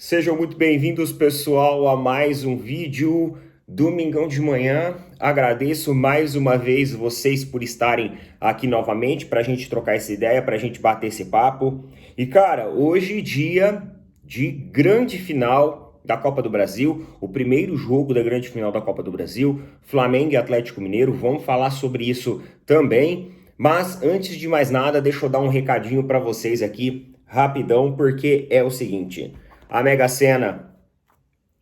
Sejam muito bem-vindos, pessoal, a mais um vídeo domingão de manhã. Agradeço mais uma vez vocês por estarem aqui novamente para a gente trocar essa ideia, para a gente bater esse papo. E, cara, hoje dia de grande final da Copa do Brasil, o primeiro jogo da grande final da Copa do Brasil, Flamengo e Atlético Mineiro. Vamos falar sobre isso também. Mas, antes de mais nada, deixa eu dar um recadinho para vocês aqui, rapidão, porque é o seguinte... A Mega Sena,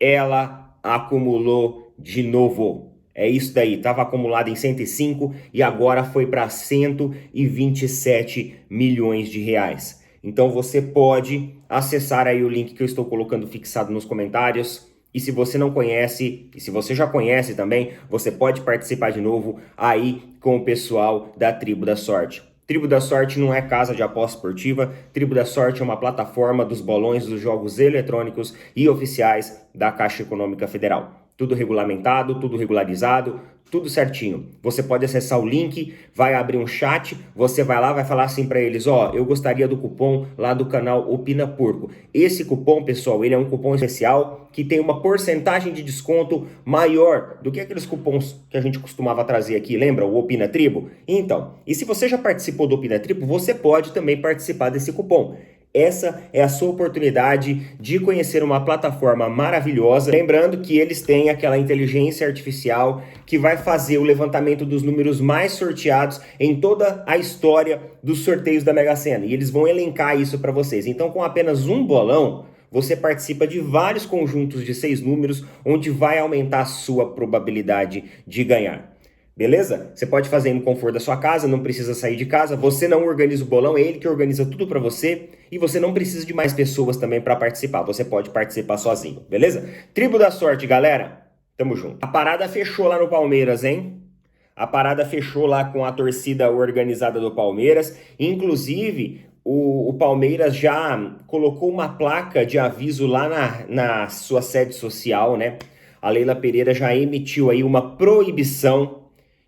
ela acumulou de novo. É isso daí, estava acumulado em 105 e agora foi para 127 milhões de reais. Então você pode acessar aí o link que eu estou colocando fixado nos comentários. E se você não conhece, e se você já conhece também, você pode participar de novo aí com o pessoal da Tribo da Sorte. Tribo da Sorte não é casa de aposta esportiva, Tribo da Sorte é uma plataforma dos bolões dos jogos eletrônicos e oficiais da Caixa Econômica Federal. Tudo regulamentado, tudo regularizado, tudo certinho. Você pode acessar o link, vai abrir um chat, você vai lá, vai falar assim para eles, ó, eu gostaria do cupom lá do canal Opina Porco. Esse cupom, pessoal, ele é um cupom especial que tem uma porcentagem de desconto maior do que aqueles cupons que a gente costumava trazer aqui, lembra? O Opina Tribo? Então, e se você já participou do Opina Tribo, você pode também participar desse cupom. Essa é a sua oportunidade de conhecer uma plataforma maravilhosa. Lembrando que eles têm aquela inteligência artificial que vai fazer o levantamento dos números mais sorteados em toda a história dos sorteios da Mega Sena. E eles vão elencar isso para vocês. Então, com apenas um bolão, você participa de vários conjuntos de 6 números, onde vai aumentar a sua probabilidade de ganhar. Beleza? Você pode fazer no conforto da sua casa, não precisa sair de casa, você não organiza o bolão, é ele que organiza tudo para você e você não precisa de mais pessoas também para participar, você pode participar sozinho, beleza? Tribo da Sorte, galera, tamo junto. A parada fechou lá no Palmeiras, hein? A parada fechou lá com a torcida organizada do Palmeiras, inclusive o Palmeiras já colocou uma placa de aviso lá na sua sede social, né? A Leila Pereira já emitiu aí uma proibição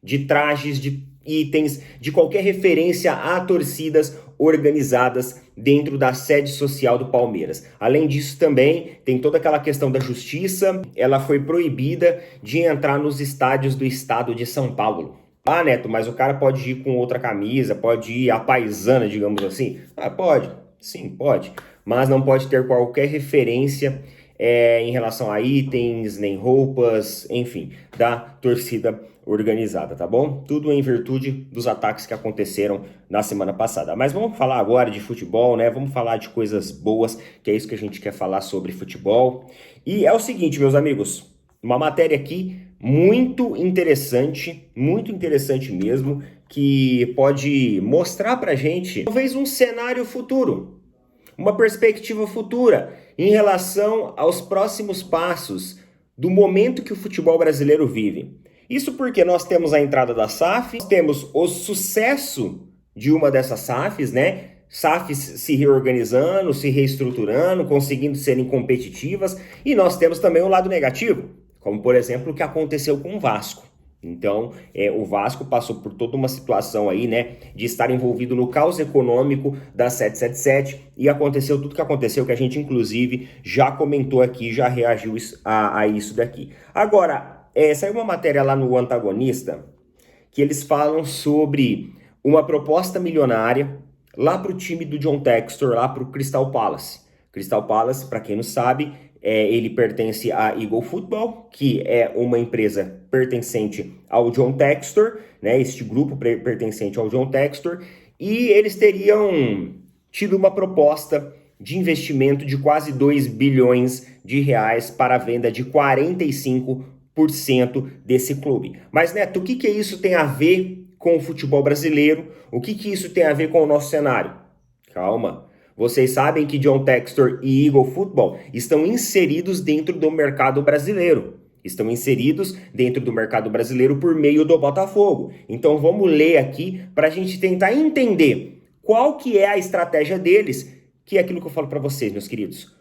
de trajes, de itens, de qualquer referência a torcidas organizadas dentro da sede social do Palmeiras. Além disso também tem toda aquela questão da justiça, ela foi proibida de entrar nos estádios do estado de São Paulo. Ah, Neto, mas o cara pode ir com outra camisa, pode ir à paisana, digamos assim? Ah, pode, sim, pode, mas não pode ter qualquer referência em relação a itens, nem roupas, enfim, da torcida organizada, tá bom? Tudo em virtude dos ataques que aconteceram na semana passada. Mas vamos falar agora de futebol, né? Vamos falar de coisas boas, que é isso que a gente quer falar sobre futebol. E é o seguinte, meus amigos, uma matéria aqui muito interessante mesmo, que pode mostrar pra gente talvez um cenário futuro, uma perspectiva futura em relação aos próximos passos do momento que o futebol brasileiro vive. Isso porque nós temos a entrada da SAF, nós temos o sucesso de uma dessas SAFs, né? SAFs se reorganizando, se reestruturando, conseguindo serem competitivas, e nós temos também o lado negativo, como por exemplo o que aconteceu com o Vasco. Então, o Vasco passou por toda uma situação aí, né, de estar envolvido no caos econômico da 777 e aconteceu tudo que aconteceu, que a gente inclusive já comentou aqui, já reagiu a isso daqui. Agora, saiu uma matéria lá no Antagonista que eles falam sobre uma proposta milionária lá para o time do John Textor, lá para o Crystal Palace. Crystal Palace, para quem não sabe, ele pertence à Eagle Football, que é uma empresa pertencente ao John Textor, né? Este grupo pertencente ao John Textor, e eles teriam tido uma proposta de investimento de quase 2 bilhões de reais para a venda de 45% desse clube. Mas, Neto, o que isso tem a ver com o futebol brasileiro? O que isso tem a ver com o nosso cenário? Calma. Vocês sabem que John Textor e Eagle Football estão inseridos dentro do mercado brasileiro. Estão inseridos dentro do mercado brasileiro por meio do Botafogo. Então vamos ler aqui para a gente tentar entender qual que é a estratégia deles, que é aquilo que eu falo para vocês, meus queridos.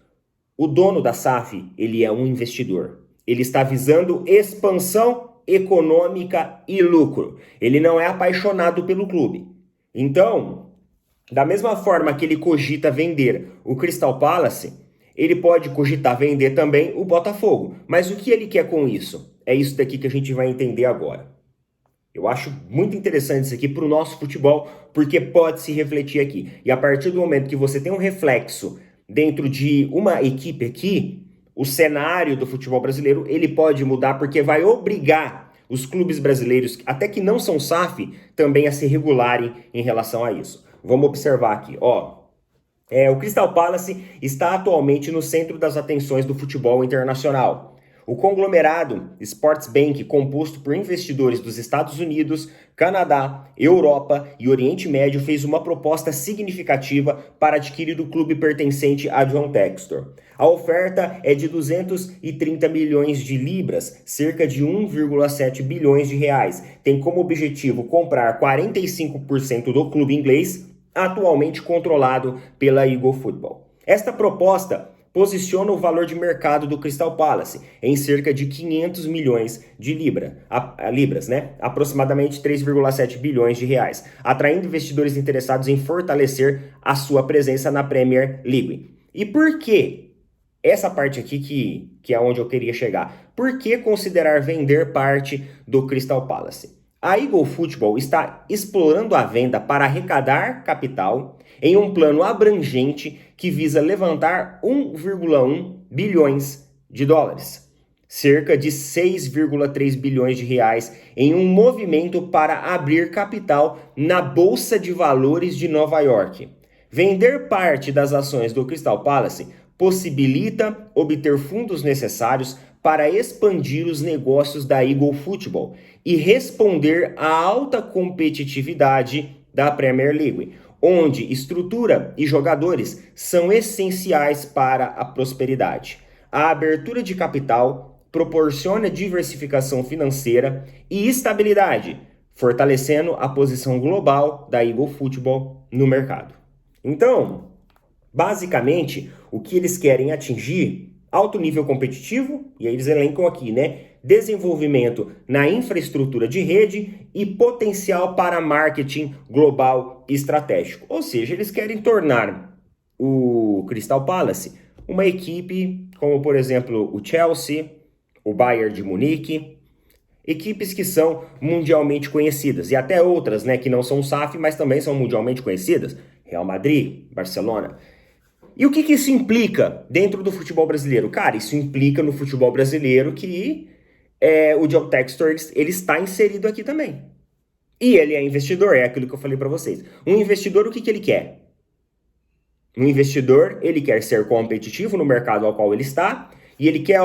O dono da SAF, ele é um investidor. Ele está visando expansão econômica e lucro. Ele não é apaixonado pelo clube. Então, da mesma forma que ele cogita vender o Crystal Palace, ele pode cogitar vender também o Botafogo. Mas o que ele quer com isso? É isso daqui que a gente vai entender agora. Eu acho muito interessante isso aqui para o nosso futebol, porque pode se refletir aqui. E a partir do momento que você tem um reflexo dentro de uma equipe aqui, o cenário do futebol brasileiro, ele pode mudar, porque vai obrigar os clubes brasileiros, até que não são SAF, também a se regularem em relação a isso. Vamos observar aqui, ó. O Crystal Palace está atualmente no centro das atenções do futebol internacional. O conglomerado Sports Bank, composto por investidores dos Estados Unidos, Canadá, Europa e Oriente Médio, fez uma proposta significativa para adquirir o clube pertencente a John Textor. A oferta é de 230 milhões de libras, cerca de 1,7 bilhões de reais. Tem como objetivo comprar 45% do clube inglês, atualmente controlado pela Eagle Football. Esta proposta posiciona o valor de mercado do Crystal Palace em cerca de 500 milhões de libras, né? Aproximadamente 3,7 bilhões de reais, atraindo investidores interessados em fortalecer a sua presença na Premier League. E por que? Essa parte aqui que é onde eu queria chegar. Por que considerar vender parte do Crystal Palace? A Eagle Football está explorando a venda para arrecadar capital em um plano abrangente que visa levantar 1,1 bilhões de dólares, cerca de 6,3 bilhões de reais, em um movimento para abrir capital na Bolsa de Valores de Nova York. Vender parte das ações do Crystal Palace possibilita obter fundos necessários para expandir os negócios da Eagle Football e responder à alta competitividade da Premier League, onde estrutura e jogadores são essenciais para a prosperidade. A abertura de capital proporciona diversificação financeira e estabilidade, fortalecendo a posição global da Eagle Football no mercado. Então, basicamente, o que eles querem atingir: alto nível competitivo, e aí eles elencam aqui, né? Desenvolvimento na infraestrutura de rede e potencial para marketing global estratégico. Ou seja, eles querem tornar o Crystal Palace uma equipe como, por exemplo, o Chelsea, o Bayern de Munique, equipes que são mundialmente conhecidas, e até outras, né, que não são SAF, mas também são mundialmente conhecidas, Real Madrid, Barcelona. E o que isso implica dentro do futebol brasileiro? Cara, isso implica no futebol brasileiro que o John Textor ele está inserido aqui também. E ele é investidor, é aquilo que eu falei para vocês. Um investidor, o que ele quer? Um investidor, ele quer ser competitivo no mercado ao qual ele está e ele quer,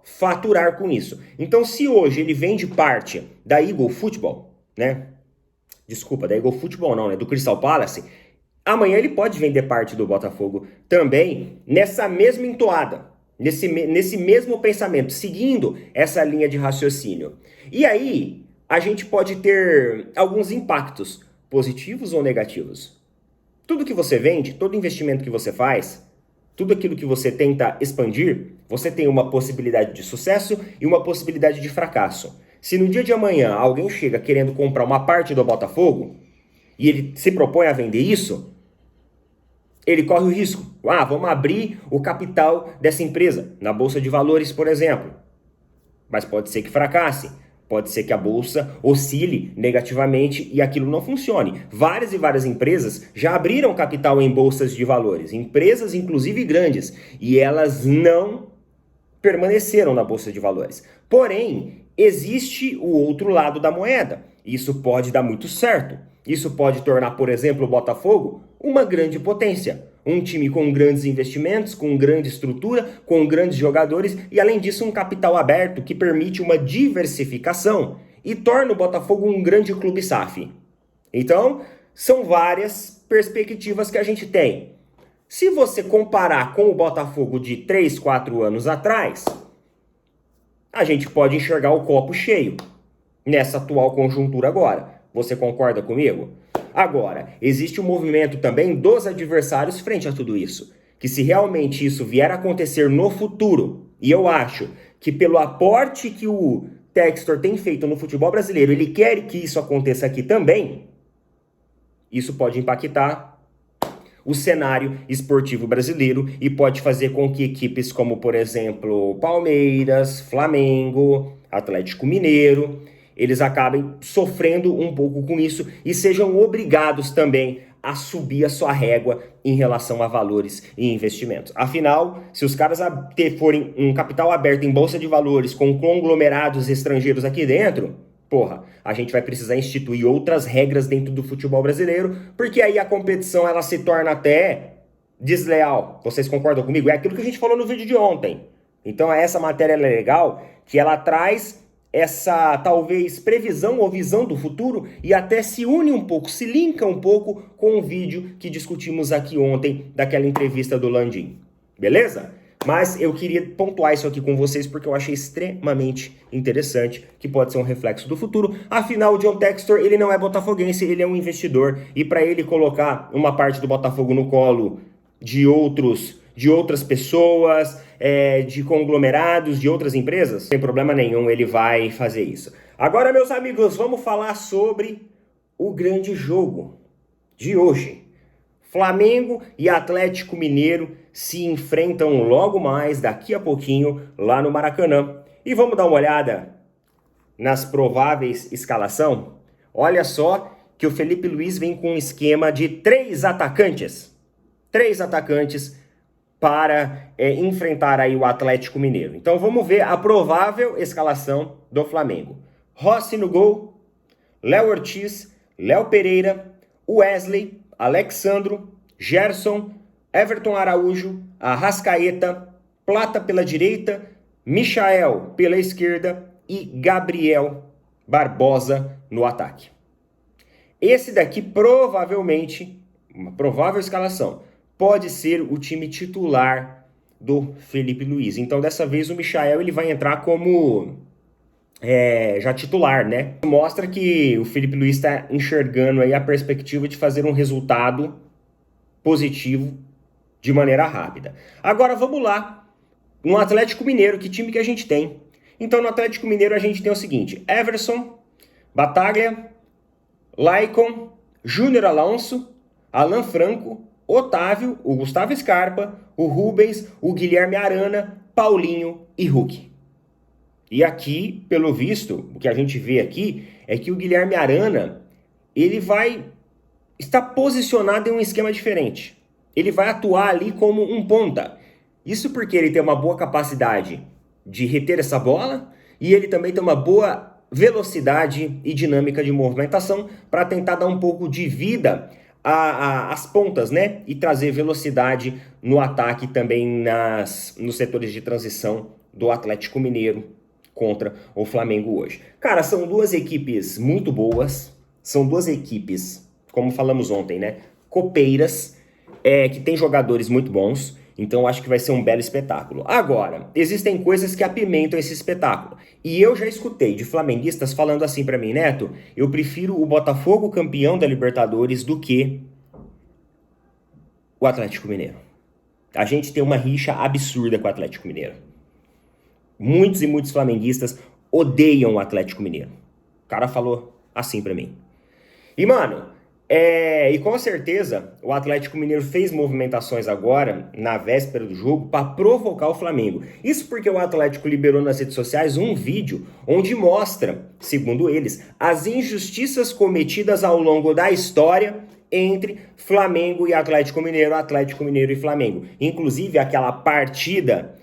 faturar com isso. Então, se hoje ele vende parte da Eagle Football, né? Desculpa, da Eagle Football não, né? Do Crystal Palace. Amanhã ele pode vender parte do Botafogo também nessa mesma entoada, nesse mesmo pensamento, seguindo essa linha de raciocínio. E aí, a gente pode ter alguns impactos, positivos ou negativos. Tudo que você vende, todo investimento que você faz, tudo aquilo que você tenta expandir, você tem uma possibilidade de sucesso e uma possibilidade de fracasso. Se no dia de amanhã alguém chega querendo comprar uma parte do Botafogo e ele se propõe a vender isso, ele corre o risco. Vamos abrir o capital dessa empresa na Bolsa de Valores, por exemplo. Mas pode ser que fracasse. Pode ser que a bolsa oscile negativamente e aquilo não funcione. Várias e várias empresas já abriram capital em bolsas de valores, empresas inclusive grandes, e elas não permaneceram na bolsa de valores. Porém, existe o outro lado da moeda. Isso pode dar muito certo. Isso pode tornar, por exemplo, o Botafogo uma grande potência. Um time com grandes investimentos, com grande estrutura, com grandes jogadores e, além disso, um capital aberto que permite uma diversificação e torna o Botafogo um grande clube SAF. Então, são várias perspectivas que a gente tem. Se você comparar com o Botafogo de 3, 4 anos atrás, a gente pode enxergar o copo cheio nessa atual conjuntura agora. Você concorda comigo? Agora, existe um movimento também dos adversários frente a tudo isso. Que se realmente isso vier a acontecer no futuro, e eu acho que pelo aporte que o Textor tem feito no futebol brasileiro, ele quer que isso aconteça aqui também, isso pode impactar o cenário esportivo brasileiro e pode fazer com que equipes como, por exemplo, Palmeiras, Flamengo, Atlético Mineiro, eles acabem sofrendo um pouco com isso e sejam obrigados também a subir a sua régua em relação a valores e investimentos. Afinal, se os caras forem um capital aberto em bolsa de valores com conglomerados estrangeiros aqui dentro, porra, a gente vai precisar instituir outras regras dentro do futebol brasileiro, porque aí a competição ela se torna até desleal. Vocês concordam comigo? É aquilo que a gente falou no vídeo de ontem. Então essa matéria é legal, que ela traz essa talvez previsão ou visão do futuro e até se une um pouco, se linka um pouco com o vídeo que discutimos aqui ontem daquela entrevista do Landim. Beleza? Mas eu queria pontuar isso aqui com vocês porque eu achei extremamente interessante, que pode ser um reflexo do futuro. Afinal, o John Textor, ele não é botafoguense, ele é um investidor. E para ele colocar uma parte do Botafogo no colo de outras pessoas, de conglomerados, de outras empresas, sem problema nenhum, ele vai fazer isso. Agora, meus amigos, vamos falar sobre o grande jogo de hoje. Flamengo e Atlético Mineiro se enfrentam logo mais, daqui a pouquinho, lá no Maracanã. E vamos dar uma olhada nas prováveis escalação? Olha só que o Felipe Luiz vem com um esquema de 3 atacantes. 3 atacantes para enfrentar aí o Atlético Mineiro. Então vamos ver a provável escalação do Flamengo. Rossi no gol, Léo Ortiz, Léo Pereira, Wesley, Alexandro, Gerson, Everton Araújo, Arrascaeta, Plata pela direita, Michael pela esquerda e Gabriel Barbosa no ataque. Esse daqui provavelmente, uma provável escalação, pode ser o time titular do Felipe Luiz. Então dessa vez o Michael ele vai entrar como já titular, né? Mostra que o Felipe Luiz está enxergando aí a perspectiva de fazer um resultado positivo de maneira rápida. Agora vamos lá, no Atlético Mineiro, que time que a gente tem? Então no Atlético Mineiro a gente tem o seguinte: Everson, Bataglia, Laicon, Júnior Alonso, Alan Franco, Otávio, o Gustavo Scarpa, o Rubens, o Guilherme Arana, Paulinho e Hulk. E aqui, pelo visto, o que a gente vê aqui é que o Guilherme Arana, ele vai estar posicionado em um esquema diferente. Ele vai atuar ali como um ponta. Isso porque ele tem uma boa capacidade de reter essa bola e ele também tem uma boa velocidade e dinâmica de movimentação para tentar dar um pouco de vida às pontas, né? E trazer velocidade no ataque também nos setores de transição do Atlético Mineiro contra o Flamengo hoje. Cara, são duas equipes muito boas, são duas equipes, como falamos ontem, né? Copeiras, que tem jogadores muito bons, então acho que vai ser um belo espetáculo. Agora, existem coisas que apimentam esse espetáculo. E eu já escutei de flamenguistas falando assim pra mim: Neto, eu prefiro o Botafogo campeão da Libertadores do que o Atlético Mineiro. A gente tem uma rixa absurda com o Atlético Mineiro. Muitos e muitos flamenguistas odeiam o Atlético Mineiro. O cara falou assim pra mim. E, mano, e com certeza o Atlético Mineiro fez movimentações agora, na véspera do jogo, para provocar o Flamengo. Isso porque o Atlético liberou nas redes sociais um vídeo onde mostra, segundo eles, as injustiças cometidas ao longo da história entre Flamengo e Atlético Mineiro e Flamengo. Inclusive aquela partida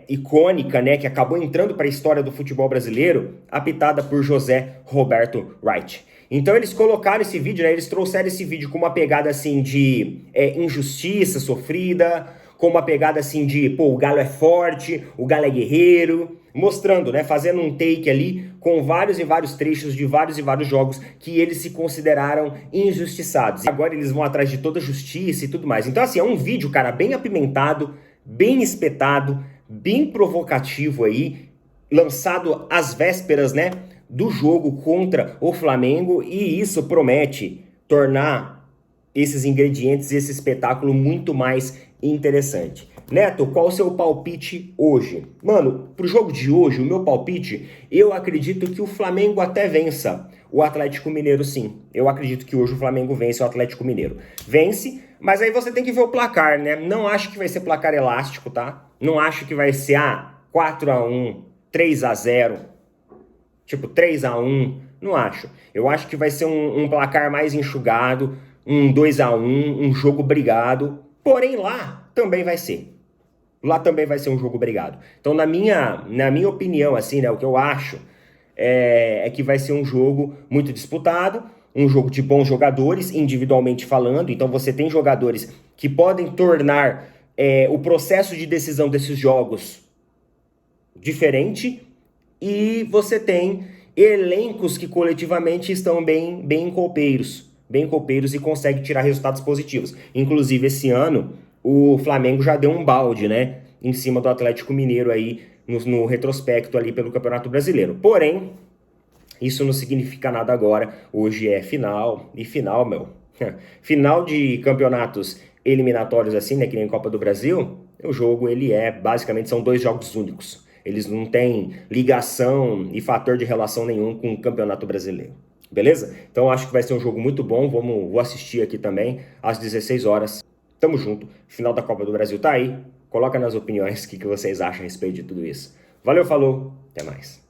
icônica, né, que acabou entrando para a história do futebol brasileiro, apitada por José Roberto Wright. Então eles colocaram esse vídeo, né, eles trouxeram esse vídeo com uma pegada assim de injustiça sofrida, com uma pegada assim de, pô, o Galo é forte, o Galo é guerreiro, mostrando, né, fazendo um take ali com vários e vários trechos de vários e vários jogos que eles se consideraram injustiçados. E agora eles vão atrás de toda a justiça e tudo mais. Então assim, é um vídeo, cara, bem apimentado, bem espetado, bem provocativo aí, lançado às vésperas, né, do jogo contra o Flamengo, e isso promete tornar esses ingredientes, esse espetáculo muito mais interessante. Neto, qual o seu palpite hoje? Mano, pro jogo de hoje, o meu palpite, eu acredito que o Flamengo até vença o Atlético Mineiro sim. Eu acredito que hoje o Flamengo vence o Atlético Mineiro. Vence, mas aí você tem que ver o placar, né? Não acho que vai ser placar elástico, tá? Não acho que vai ser 4-1, 3-0, tipo 3-1. Não acho. Eu acho que vai ser um placar mais enxugado, um 2-1, um jogo brigado. Porém, lá também vai ser. Lá também vai ser um jogo brigado. Então, na minha opinião, assim, né, o que eu acho é que vai ser um jogo muito disputado, um jogo de bons jogadores, individualmente falando. Então, você tem jogadores que podem tornar o processo de decisão desses jogos diferente, e você tem elencos que coletivamente estão bem copeiros e conseguem tirar resultados positivos. Inclusive, esse ano, o Flamengo já deu um balde, né, em cima do Atlético Mineiro aí, no retrospecto ali pelo Campeonato Brasileiro. Porém, isso não significa nada agora. Hoje é final, e final, meu, final de campeonatos eliminatórios assim, né, que nem Copa do Brasil, o jogo ele basicamente são 2 jogos únicos. Eles não têm ligação e fator de relação nenhum com o Campeonato Brasileiro. Beleza? Então acho que vai ser um jogo muito bom. Vou assistir aqui também às 16 horas. Tamo junto. Final da Copa do Brasil tá aí. Coloca nas opiniões o que vocês acham a respeito de tudo isso. Valeu, falou, até mais.